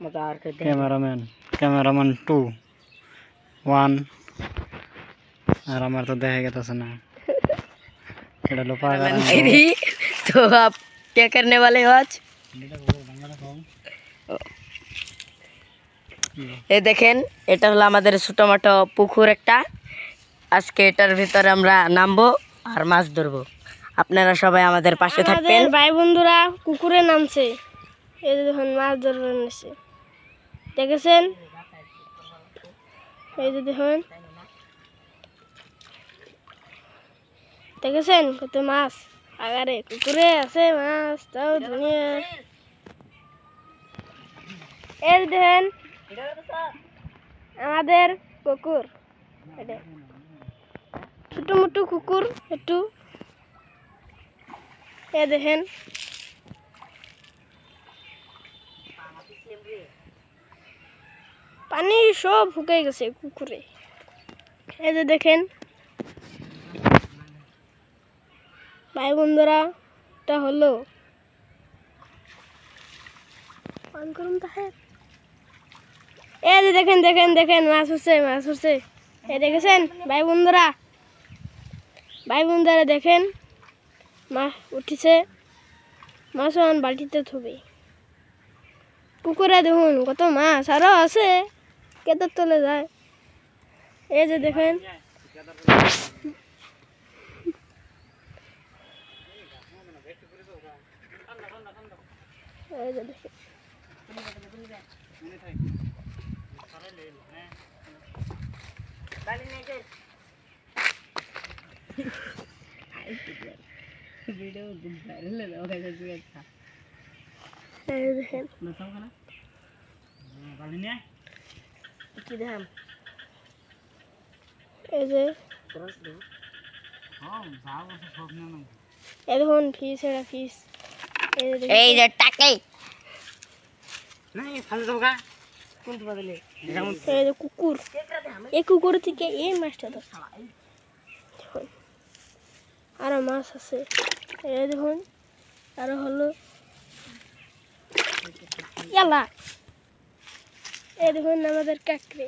Cameraman 2 1 और हमारे तो देखेगा तो सुना तो आप क्या करने वाले हो आज? এই দেখেন এটা হলো আমাদের ছোটখাটো পুকুর একটা। আজকে এটার ভিতরে আমরা নামবো আর মাছ ধরবো। আপনারা সবাই আমাদের পাশে থাকবেন। ভাই বন্ধুরা পুকুরে নামছে, এই দেখুন মাছ ধরবে নিছে, দেখেছেন? এই যে দেখুন, দেখেছেন কত মাছ আগারে পুকুরে আছে মাছ, তাও দুনিয়া। এই দেখেন আমাদের পুকুর, ছোট মোটো কুকুর একটু। এ দেখেন পানি সব শুকিয়ে গেছে পুকুরে। এই যে দেখেন ভাই বন্ধুরা, এটা হলো এই যে দেখেন দেখেন দেখেন মাছ হচ্ছে, মাছ হচ্ছে। এই দেখেছেন ভাই বন্ধুরা, ভাই বন্ধুরা দেখেন মাছ উঠেছে। মাছ বালতিতে থবে। পুকুরে দেখুন কত মাছ আরো আছে, কেটে চলে যায়। এই যে দেখেন এই যে দেখেন দেখুন ফিস, এটা ফিস। এই যে টাকে কুকুর, এই কুকুর থেকে এই মাছটা ধরছে। আরো মাছ আছে, এই দেখুন আরো হলো। এই দেখুন আমাদের কাঁকড়ে,